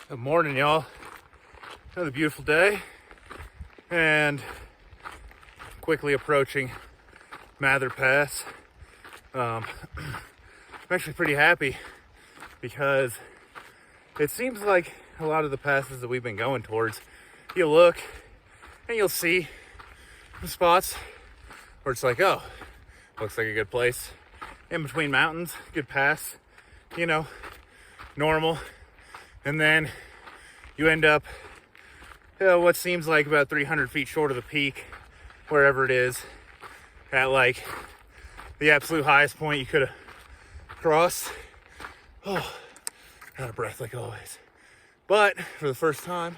Good morning, y'all. Another beautiful day, and quickly approaching Mather Pass. I'm actually pretty happy because it seems like a lot of the passes that we've been going towards, you look and you'll see the spots where it's like, oh, looks like a good place in between mountains, good pass, normal. And then you end up what seems like about 300 feet short of the peak, wherever it is, at like the absolute highest point you could have crossed. Oh, out of breath like always. But for the first time,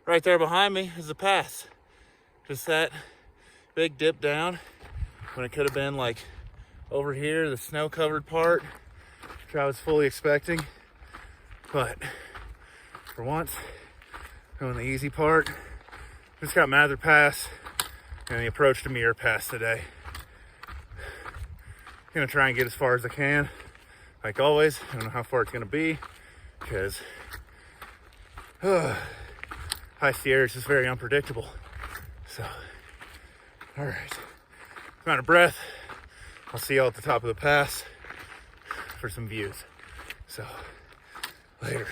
right there behind me is the pass. Just that big dip down when it could have been like over here, the snow-covered part, which I was fully expecting. But for once, doing the easy part. Just got Mather Pass and the approach to Muir Pass today. Gonna try and get as far as I can. Like always, I don't know how far it's gonna be because High Sierra is just very unpredictable. So, all right, I'm out of breath. I'll see y'all at the top of the pass for some views. So, later.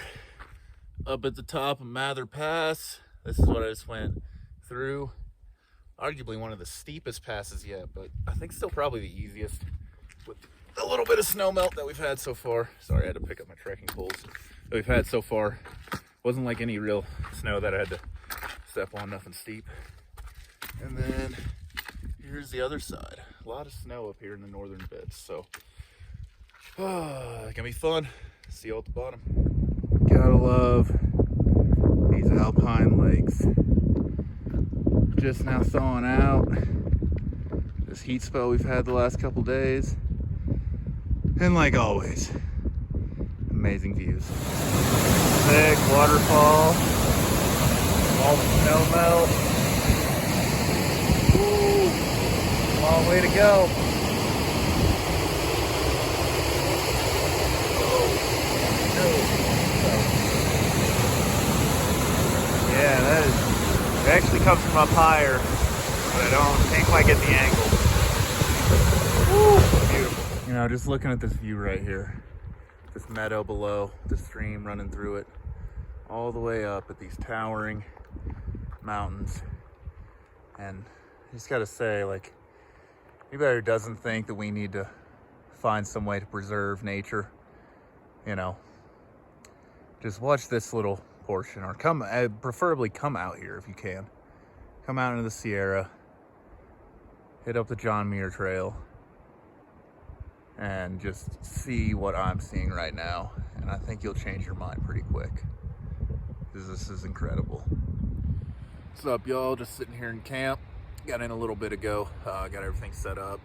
Up at the top of Mather Pass, this is what I just went through. Arguably one of the steepest passes yet, but I think still probably the easiest with a little bit of snow melt that we've had so far. Sorry, I had to pick up my trekking poles that we've had so far. Wasn't like any real snow that I had to step on, nothing steep. And then here's the other side. A lot of snow up here in the northern bits, so it can be fun. See you at the bottom. Gotta love these alpine lakes. Just now thawing out. This heat spell we've had the last couple days. And like always, amazing views. Big waterfall. All the snow melt. Woo! Long way to go. Yeah, it actually comes from up higher, but I can't quite get the angle. Woo, beautiful. Just looking at this view right here, this meadow below, the stream running through it, all the way up at these towering mountains. And I just gotta say, like, anybody who doesn't think that we need to find some way to preserve nature, just watch this little portion, or preferably come out here if you can. Come out into the Sierra, hit up the John Muir Trail, and just see what I'm seeing right now. And I think you'll change your mind pretty quick, because this is incredible. What's up, y'all? Just sitting here in camp. Got in a little bit ago. Got everything set up.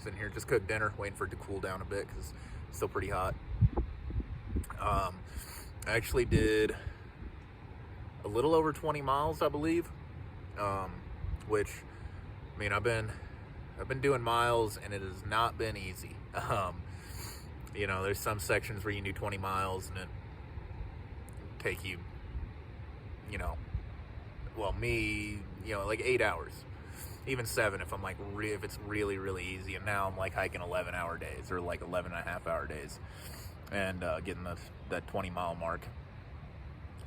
Sitting here, just cooked dinner, waiting for it to cool down a bit because it's still pretty hot. I actually did a little over 20 miles, I believe, which, I mean, I've been doing miles and it has not been easy. There's some sections where you can do 20 miles and it take you, like 8 hours, even 7 if I'm like, if it's really, really easy. And now I'm like hiking 11-hour days or like 11.5-hour days. And getting that 20-mile mark.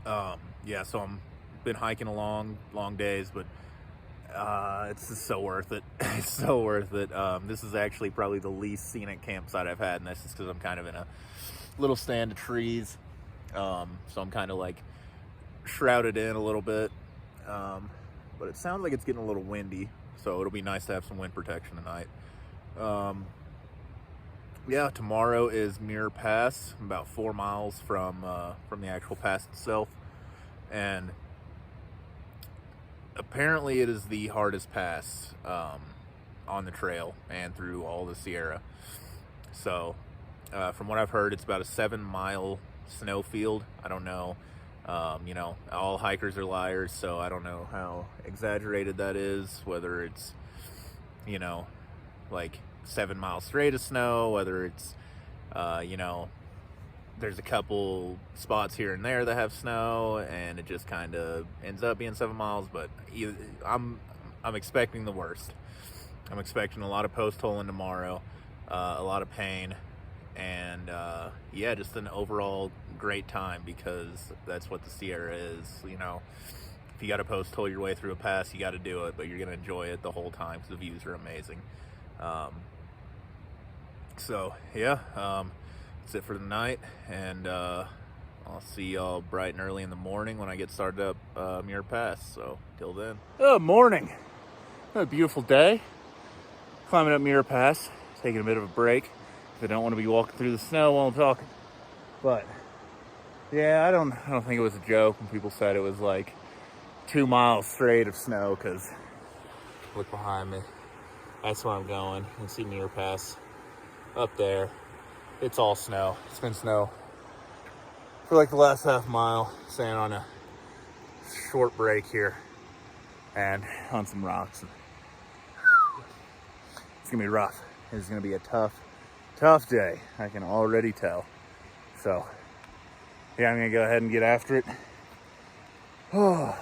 So I'm been hiking along long days, but it's just so worth it. It's so worth it. This is actually probably the least scenic campsite I've had, and that's just because I'm kind of in a little stand of trees. So I'm kind of like shrouded in a little bit. But it sounds like it's getting a little windy, so it'll be nice to have some wind protection tonight. Tomorrow is Muir Pass, about 4 miles from the actual pass itself, and apparently it is the hardest pass on the trail and through all the Sierra. So, from what I've heard, it's about a 7-mile snow field. I don't know. All hikers are liars, so I don't know how exaggerated that is, whether it's, like 7 miles straight of snow, whether it's, there's a couple spots here and there that have snow, and it just kind of ends up being 7 miles. But I'm expecting the worst. I'm expecting a lot of post holing tomorrow, a lot of pain, and yeah, just an overall great time, because that's what the Sierra is. You know, if you got to post hole your way through a pass, you got to do it, but you're gonna enjoy it the whole time because the views are amazing. So yeah, that's it for the night, and I'll see y'all bright and early in the morning when I get started up Muir Pass. So till then. Oh, morning. What a beautiful day. Climbing up Muir Pass, taking a bit of a break because I don't want to be walking through the snow while I'm talking. But yeah, I don't think it was a joke when people said it was like 2 miles straight of snow, because look behind me. That's where I'm going. You can see Muir Pass up there. It's all snow. It's been snow for like the last half mile, staying on a short break here and on some rocks. It's gonna be rough. It's gonna be a tough day. I can already tell. So yeah, I'm gonna go ahead and get after it. Oh,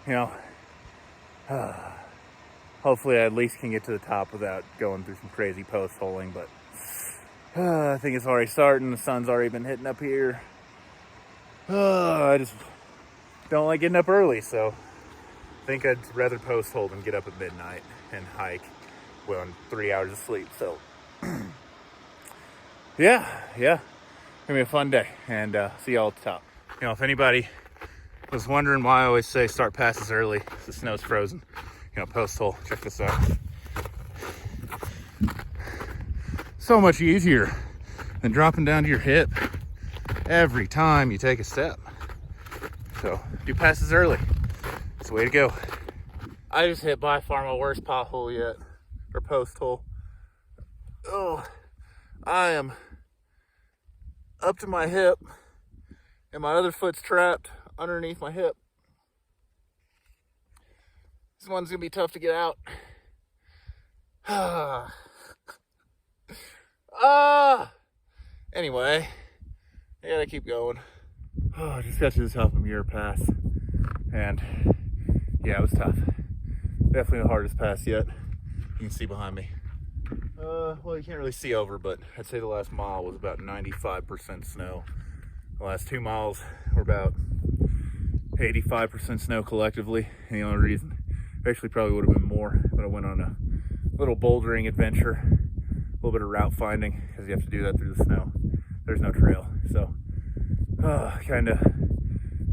you know, hopefully I at least can get to the top without going through some crazy post holing, but I think it's already starting. The sun's already been hitting up here. I just don't like getting up early, so I think I'd rather post hole than get up at midnight and hike on 3 hours of sleep. So yeah, gonna be a fun day, and see y'all at the top. You know, if anybody was wondering why I always say start passes early, the snow's frozen. You know, post hole, check this out. So much easier than dropping down to your hip every time you take a step. So do passes early. It's the way to go. I just hit by far my worst pothole yet, or post hole. Oh, I am up to my hip, and my other foot's trapped underneath my hip. This one's gonna be tough to get out. Anyway, I gotta keep going. I just got to the top of Muir Pass, and yeah, it was tough. Definitely the hardest pass yet. You can see behind me. Well, you can't really see over, but I'd say the last mile was about 95% snow. The last 2 miles were about 85% snow collectively. And the only reason, actually probably would have been more, but I went on a little bouldering adventure, a little bit of route finding, because you have to do that through the snow. There's no trail, so kind of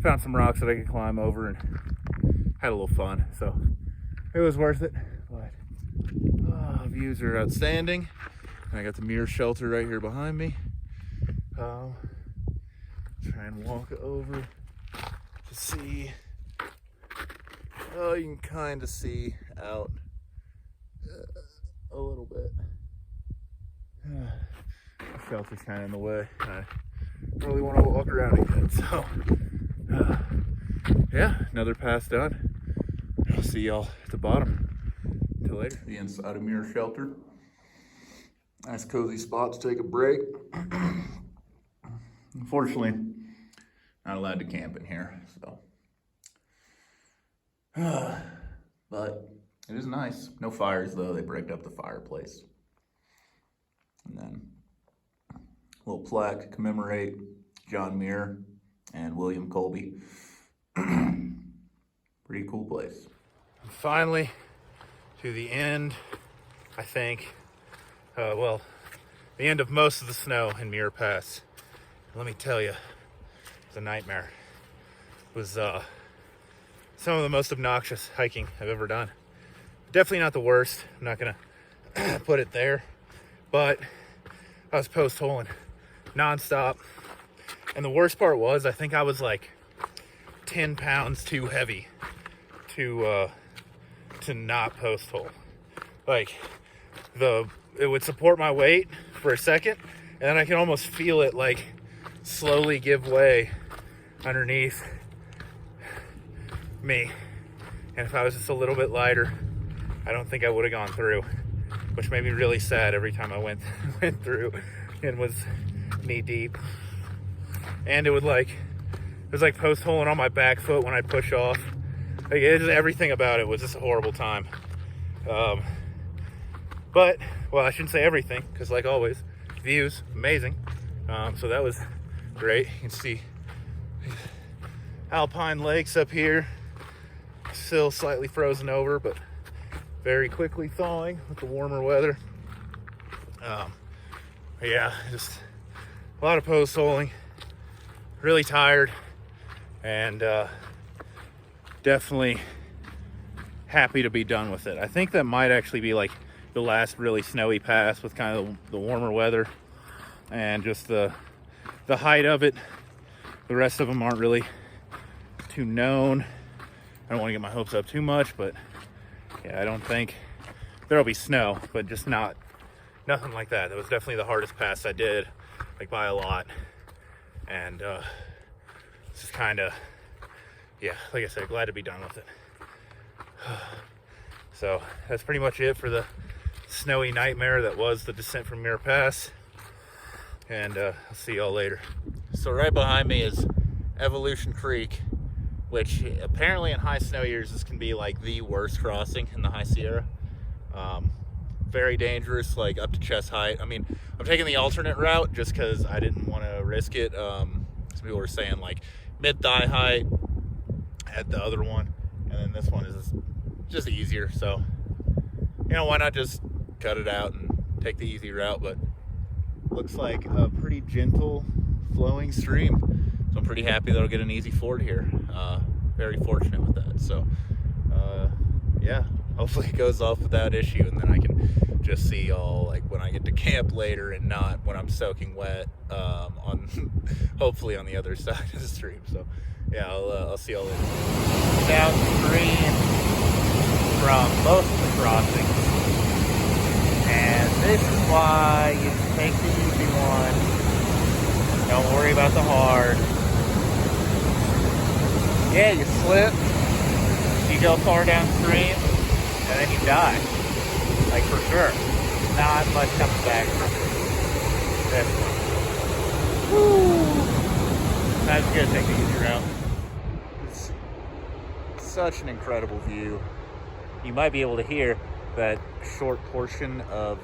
found some rocks that I could climb over and had a little fun. So it was worth it. But views are outstanding, and I got the Muir shelter right here behind me. Try and walk over to see. Oh, you can kind of see out a little bit. The shelter's kind of in the way. I don't really want to walk around it yet. So, yeah, another pass done. I'll see y'all at the bottom. Until later. The inside of Muir shelter. Nice cozy spot to take a break. Unfortunately, not allowed to camp in here, so. But it is nice. No fires though. They bricked up the fireplace. And then a little plaque to commemorate John Muir and William Colby. Pretty cool place. Finally, to the end, I think. Well, the end of most of the snow in Muir Pass. Let me tell you, it's a nightmare. It was some of the most obnoxious hiking I've ever done. Definitely not the worst. I'm not gonna put it there, but I was post holing nonstop, and the worst part was I think I was like 10 pounds too heavy to not post hole. Like it would support my weight for a second, and then I can almost feel it like slowly give way underneath me. And if I was just a little bit lighter, I don't think I would have gone through, which made me really sad every time I went through and was knee deep. and it was like post holing on my back foot when I push off. Like, everything about it was just a horrible time. But, well, I shouldn't say everything, because like always, views, amazing. So that was great. You can see alpine lakes up here, still slightly frozen over, but very quickly thawing with the warmer weather. Yeah, just a lot of post holing, really tired, and definitely happy to be done with it. I think that might actually be like the last really snowy pass with kind of the warmer weather and just the height of it. The rest of them aren't really too known. I don't want to get my hopes up too much, but yeah, I don't think there'll be snow, but just nothing like that. That was definitely the hardest pass I did, like by a lot. And it's just kind of, yeah, like I said, glad to be done with it. So that's pretty much it for the snowy nightmare that was the descent from Muir Pass. And I'll see y'all later. So right behind me is Evolution Creek, which apparently in high snow years, this can be like the worst crossing in the High Sierra. Very dangerous, like up to chest height. I mean, I'm taking the alternate route just because I didn't want to risk it. Some people were saying like mid-thigh height at the other one, and then this one is just easier. So, you know, why not just cut it out and take the easy route? But looks like a pretty gentle flowing stream. So I'm pretty happy that I'll get an easy ford here. Very fortunate with that. So, yeah, hopefully it goes off without issue, and then I can just see y'all like when I get to camp later and not when I'm soaking wet on hopefully on the other side of the stream. So yeah, I'll see y'all later. Downstream from most of the crossings, and this is why you take the easy one. Don't worry about the hard. Yeah, you slip, you go far downstream, and then you die. Like, for sure. Not much comes back from this one. Woo! I was gonna take the easy route. It's such an incredible view. You might be able to hear that short portion of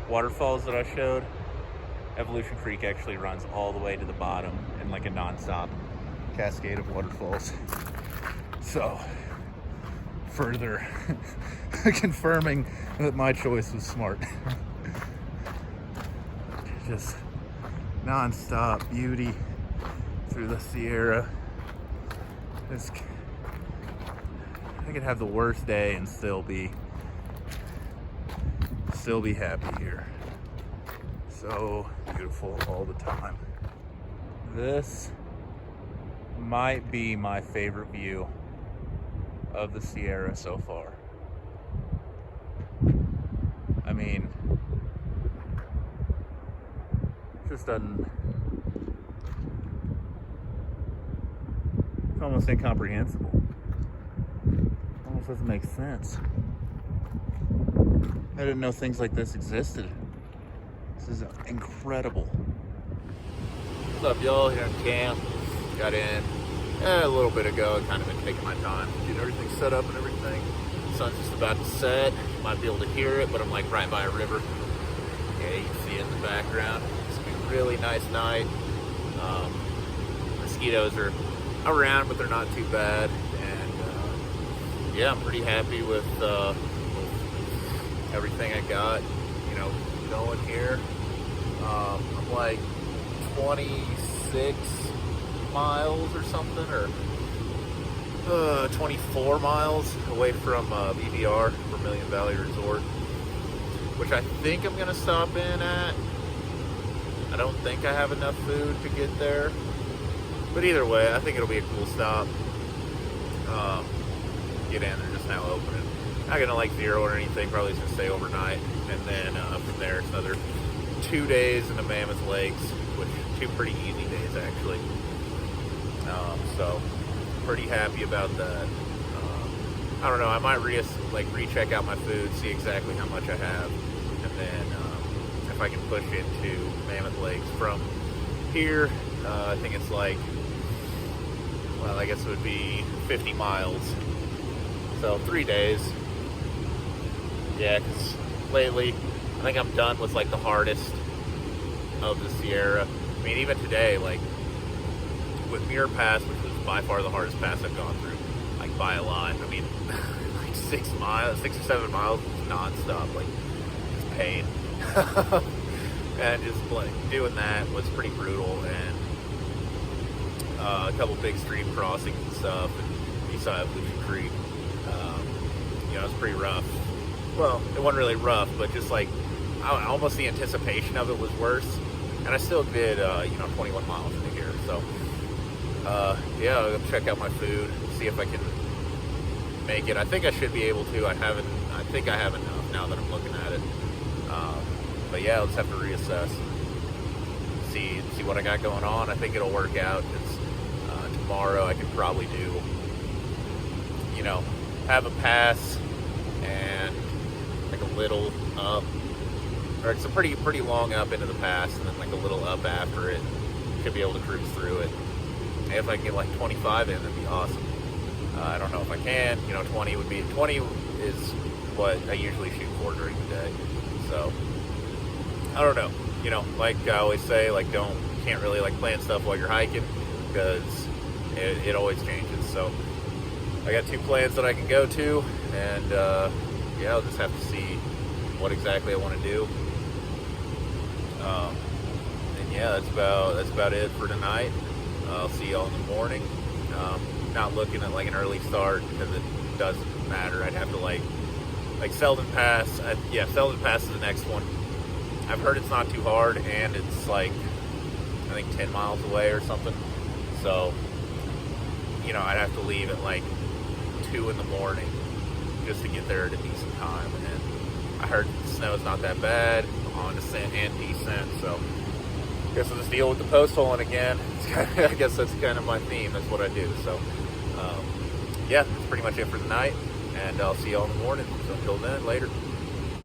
waterfalls that I showed. Evolution Creek actually runs all the way to the bottom in like a non-stop cascade of waterfalls. So, further confirming that my choice was smart. Just non-stop beauty through the Sierra. I could have the worst day and still be happy here. So beautiful all the time. This might be my favorite view of the Sierra so far. I mean, it just doesn't, it's almost incomprehensible. Almost doesn't make sense. I didn't know things like this existed. This is incredible. What's up, y'all? Here in camp. Got in a little bit ago. I've kind of been taking my time, getting everything set up and everything. The sun's just about to set. You might be able to hear it, but I'm like right by a river. Yeah, you can see it in the background. It's gonna be a really nice night. Mosquitoes are around, but they're not too bad. And yeah, I'm pretty happy with everything I got, you know, going here. I'm like 26 miles or something, or 24 miles away from BVR, Vermilion Valley Resort, which I think I'm gonna stop in at. I don't think I have enough food to get there, but either way, I think it'll be a cool stop. Get in, they're just now opening. Not gonna like zero or anything, probably just gonna stay overnight, and then from there it's another 2 days in the Mammoth Lakes, which are 2 pretty easy days actually. So pretty happy about that. I don't know, I might recheck out my food, see exactly how much I have, and then if I can push into Mammoth Lakes from here. I think it's like, well, I guess it would be 50 miles. So 3 days. Yeah, because lately, I think I'm done with like the hardest of the Sierra. I mean, even today, like with Muir Pass, which was by far the hardest pass I've gone through, like by a lot. I mean, like 6 or 7 miles nonstop, like just pain. And just like doing that was pretty brutal, and a couple big stream crossings and stuff, and you saw Blue Creek. It was pretty rough. Well, it wasn't really rough, but just like almost the anticipation of it was worse. And I still did 21 miles into here. So yeah, I'll go check out my food, see if I can make it. I think I should be able to. I think I have enough now that I'm looking at it. But yeah, let's have to reassess, see what I got going on. I think it'll work out, because tomorrow I could probably do, have a pass and like a little up, or it's a pretty long up into the pass, and then like a little up after it. Should be able to cruise through it. And if I can get like 25 in, that'd be awesome. I don't know if I can. 20 is what I usually shoot for during the day. So I don't know. Like I always say, like can't really like plan stuff while you're hiking, because it always changes. So I got 2 plans that I can go to, and yeah, I'll just have to see what exactly I want to do. And yeah, that's about it for tonight. I'll see y'all in the morning. Not looking at like an early start, because it doesn't matter. I'd have to like Selden Pass. Selden Pass is the next one. I've heard it's not too hard, and it's like I think 10 miles away or something. So I'd have to leave at like 2 in the morning just to get there at a decent time. And I heard the snow's not that bad on descent and descent, so I guess I'll just deal with the post holing again. I guess that's kind of my theme. That's what I do. So yeah, that's pretty much it for tonight, and I'll see y'all in the morning. So until then, later.